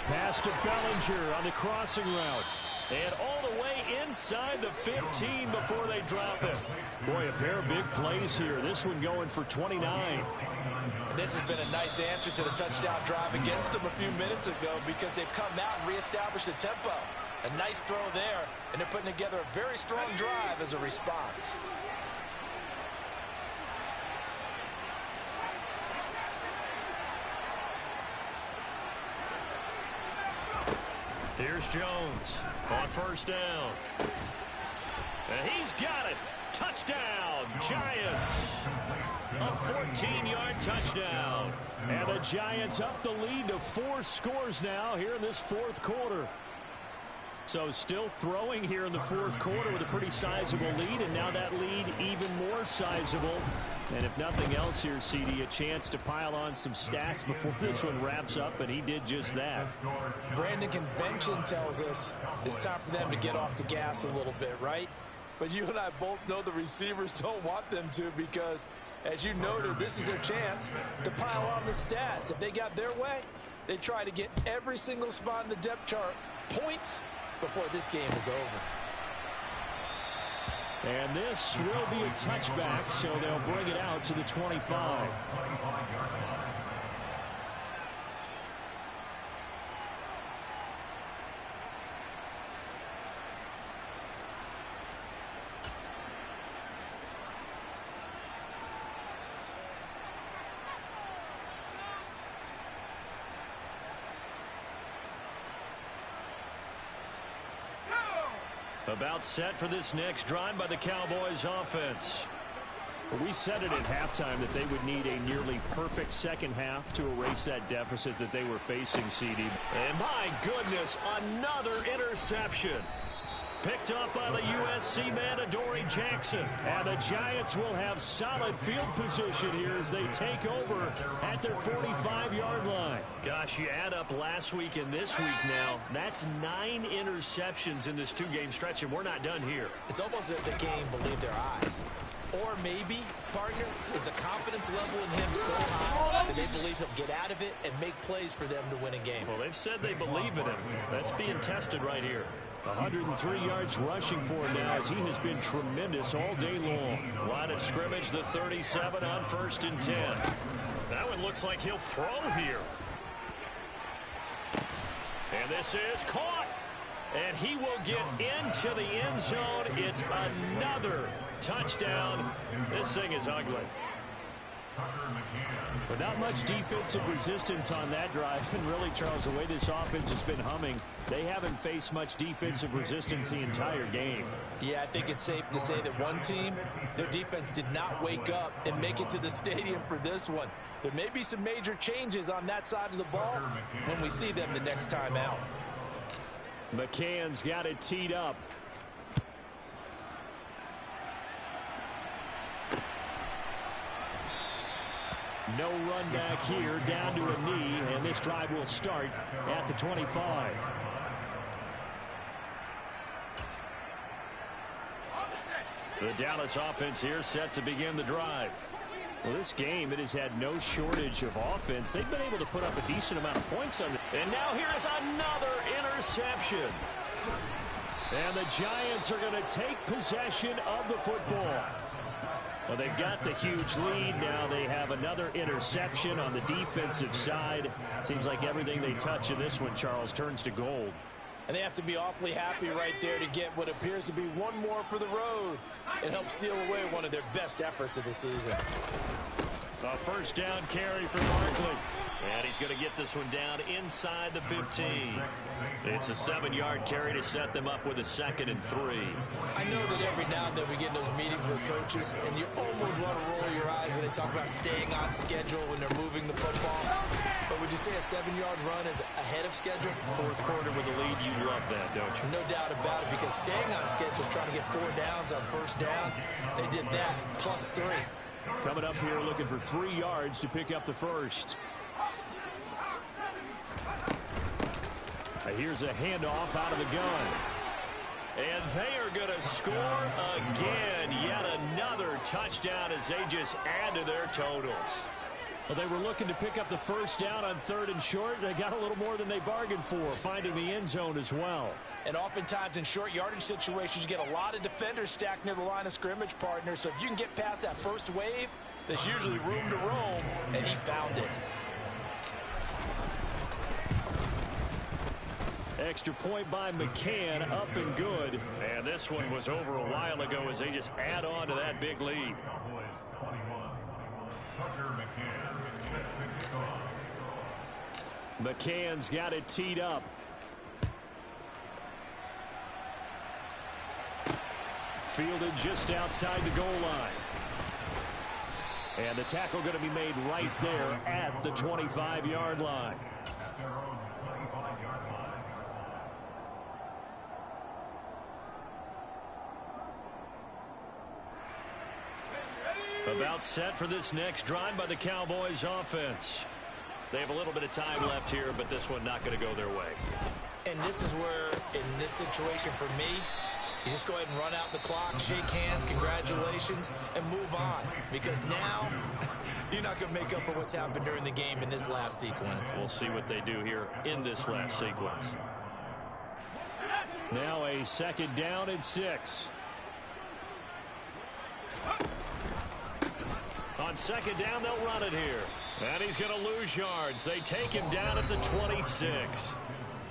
Pass to Bellinger on the crossing route. And all the way inside the 15 before they drop it. Boy, a pair of big plays here. This one going for 29. And this has been a nice answer to the touchdown drive against them a few minutes ago because they've come out and reestablished the tempo. A nice throw there, and they're putting together a very strong drive as a response. Here's Jones on 1st down. And he's got it. Touchdown, Giants. A 14-yard touchdown. And the Giants up the lead to 4 scores now here in this 4th quarter. So still throwing here in the 4th quarter with a pretty sizable lead, and now that lead even more sizable. And if nothing else here, CD, a chance to pile on some stats before this one wraps up, and he did just that. Brandon, convention tells us it's time for them to get off the gas a little bit, right? But you and I both know the receivers don't want them to because, as you noted, this is their chance to pile on the stats. If they got their way, they try to get every single spot in the depth chart points before this game is over. And this will be a touchback, so they'll bring it out to the 25. About set for this next drive by the Cowboys offense. We said it at halftime that they would need a nearly perfect second half to erase that deficit that they were facing, CD. And my goodness, another interception. picked off by the USC man, Adoree Jackson. And the Giants will have solid field position here as they take over at their 45-yard line. Gosh, you add up last week and this week now, that's 9 interceptions in this 2-game stretch, and we're not done here. It's almost as if the game believed their eyes. Or maybe, partner, is the confidence level in him so high that they believe he'll get out of it and make plays for them to win a game. Well, they've said they believe in him. That's being tested right here. 103 yards rushing for him now as he has been tremendous all day long. Line of scrimmage, the 37 on 1st and 10. That one looks like he'll throw here. And this is caught. And he will get into the end zone. It's another touchdown. This thing is ugly. But not much defensive resistance on that drive. And really, Charles, the way this offense has been humming, they haven't faced much defensive resistance the entire game. Yeah, I think it's safe to say that one team, their defense did not wake up and make it to the stadium for this one. There may be some major changes on that side of the ball when we see them the next time out. McCann's got it teed up. No run back here, down to a knee, and this drive will start at the 25. The Dallas offense here set to begin the drive. Well, this game, it has had no shortage of offense. They've been able to put up a decent amount of points on it. And now here is another interception. And the Giants are going to take possession of the football. Well, they've got the huge lead. Now they have another interception on the defensive side. Seems like everything they touch in this one, Charles, turns to gold. And they have to be awfully happy right there to get what appears to be one more for the road. It helps seal away one of their best efforts of the season. A first down carry for Barkley. And he's going to get this one down inside the 15. It's a 7-yard carry to set them up with a 2nd and 3. I know that every now and then we get in those meetings with coaches, and you almost want to roll your eyes when they talk about staying on schedule when they're moving the football. But would you say a 7-yard run is ahead of schedule? 4th quarter with a lead, you love that, don't you? No doubt about it, because staying on schedule is trying to get 4 downs on first down. They did that, plus 3. Coming up here looking for 3 yards to pick up the first. Here's a handoff out of the gun. And they are going to score again. Yet another touchdown as they just add to their totals. Well, they were looking to pick up the first down on 3rd and short. They got a little more than they bargained for, finding the end zone as well. And oftentimes in short yardage situations, you get a lot of defenders stacked near the line of scrimmage, partner. So if you can get past that first wave, there's usually room to roam, and he found it. Extra point by McCann, up and good. And this one was over a while ago as they just add on to that big lead. McCann's got it teed up. Fielded just outside the goal line. And the tackle going to be made right there at the 25-yard line. About set for this next drive by the Cowboys offense. They have a little bit of time left here, but this one not going to go their way. And this is where, in this situation for me, you just go ahead and run out the clock, shake hands, congratulations, and move on. Because now, you're not going to make up for what's happened during the game in this last sequence. We'll see what they do here in this last sequence. Now a 2nd down and 6. On 2nd down, they'll run it here. And he's going to lose yards. They take him down at the 26.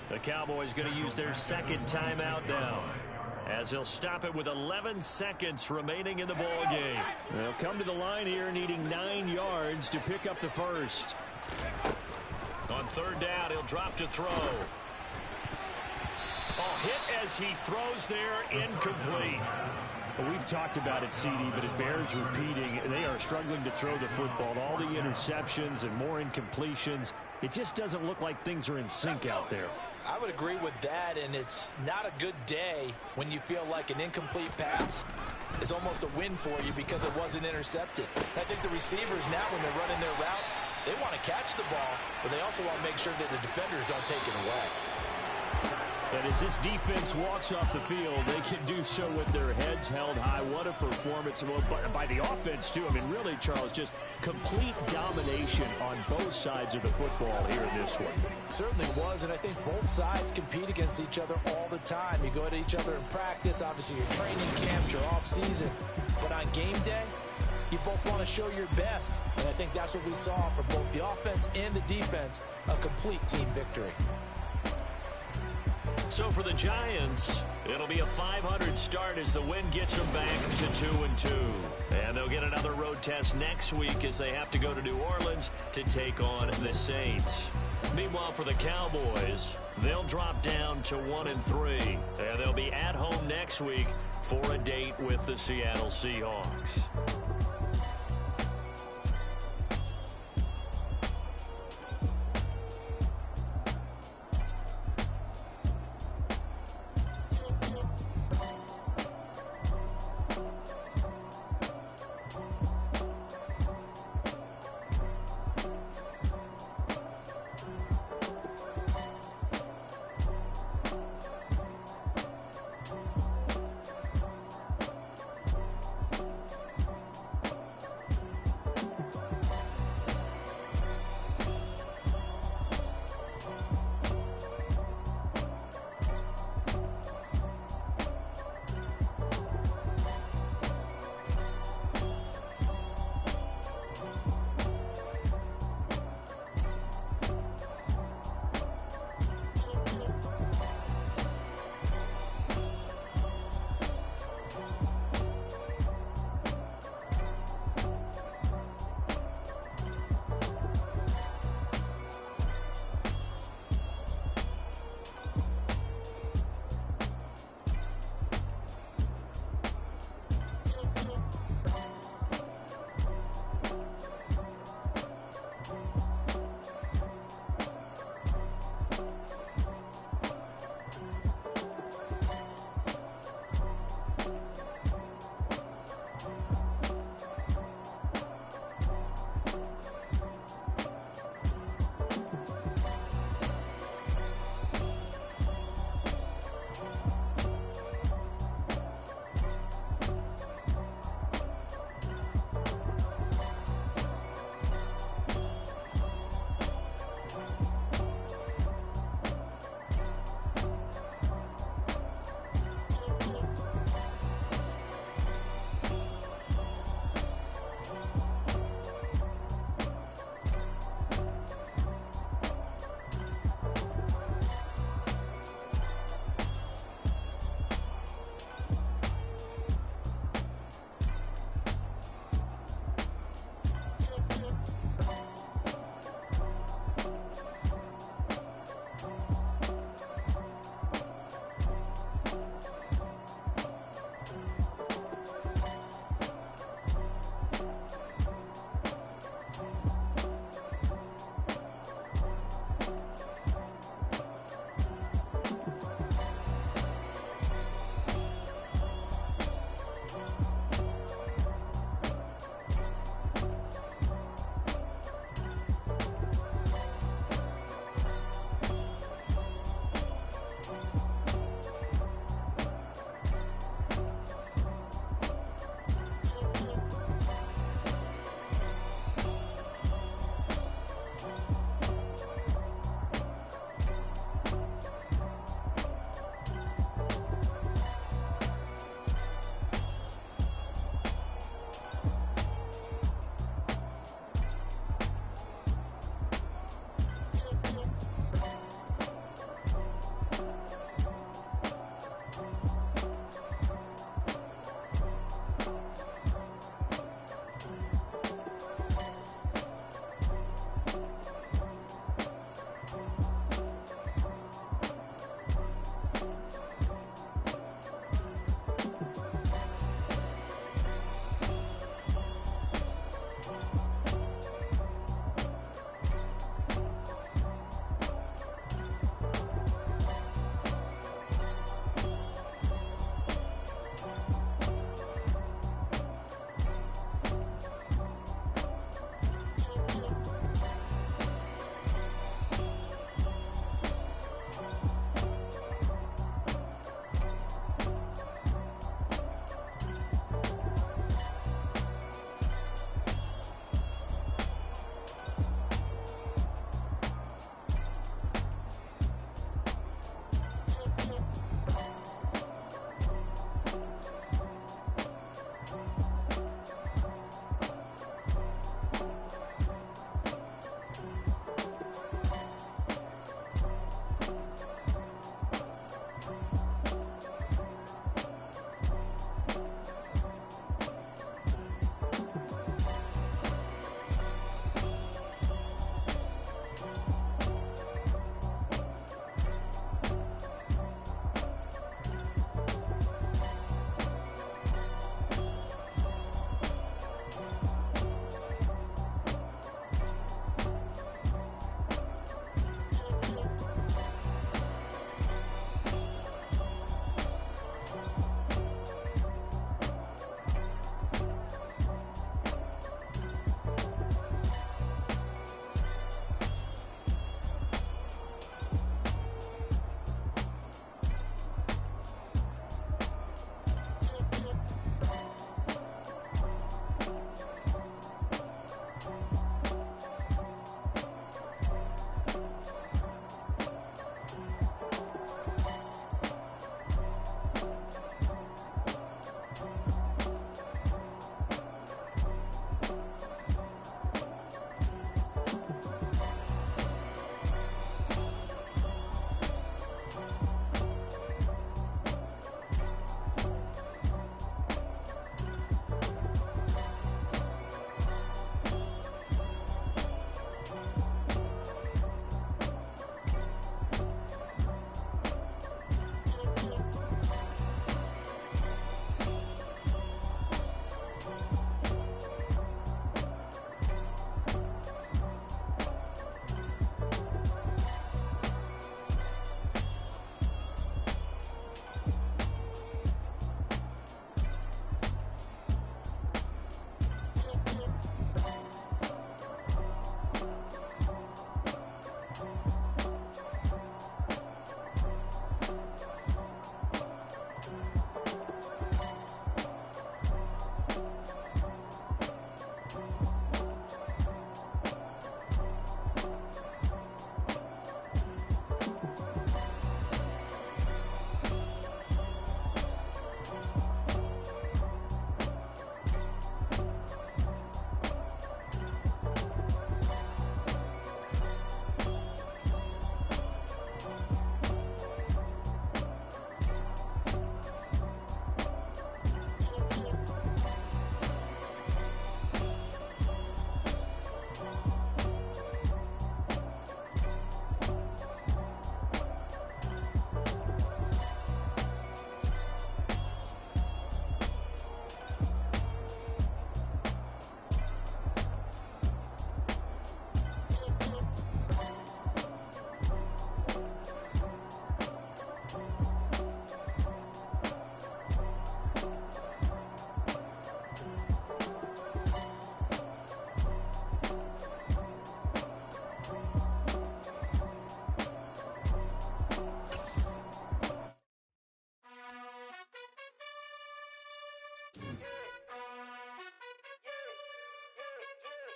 The Cowboys going to use their 2nd timeout now, as he'll stop it with 11 seconds remaining in the ball game. They'll come to the line here needing 9 yards to pick up the first. On 3rd down, he'll drop to throw. Oh, hit as he throws there, incomplete. Well, we've talked about it, CD, but it bears repeating. They are struggling to throw the football. All the interceptions and more incompletions. It just doesn't look like things are in sync out there. I would agree with that, and it's not a good day when you feel like an incomplete pass is almost a win for you because it wasn't intercepted. I think the receivers now, when they're running their routes, they want to catch the ball, but they also want to make sure that the defenders don't take it away. And as this defense walks off the field, they can do so with their heads held high. What a performance by the offense, too. I mean, really, Charles, just complete domination on both sides of the football here in this one. Certainly was, and I think both sides compete against each other all the time. You go to each other in practice, obviously your training camp, your off-season. But on game day, you both want to show your best. And I think that's what we saw from both the offense and the defense, a complete team victory. So for the Giants, it'll be a 500 start as the win gets them back to 2-2. And they'll get another road test next week as they have to go to New Orleans to take on the Saints. Meanwhile, for the Cowboys, they'll drop down to 1-3. And they'll be at home next week for a date with the Seattle Seahawks.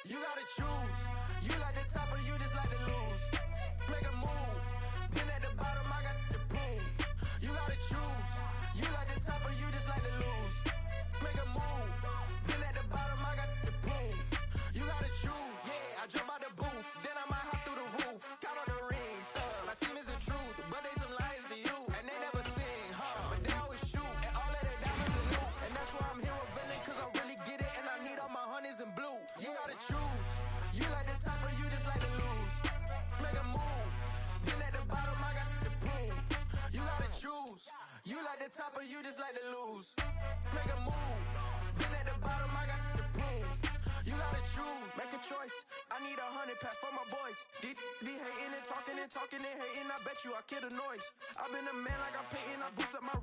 You gotta choose. You like the top or you just like to lose. Make a move. Been at the bottom, I got the proof. You gotta choose. You like the top or you just like to lose. Make a move. Been at the bottom, I got the proof. You gotta choose. Yeah, I jump out the booth. Then I might hop through the roof. Count on the rings. My team is the truth, but they some liars to you. And they never sing, but they always shoot. And all of their diamonds are new. And that's why I'm here with Villain, cause I really get it. And I need all my honeys in blue. You gotta choose. You like the top or you just like to lose. Make a move. Been at the bottom, I got the proof. You gotta choose. You like the top or you just like to lose. Make a move. Been at the bottom, I got the proof. You gotta choose. Make a choice. I need 100 pack for my boys. Be hating and talking and hating. I bet you I kill the noise. I've been a man like I'm Peyton. I boost up my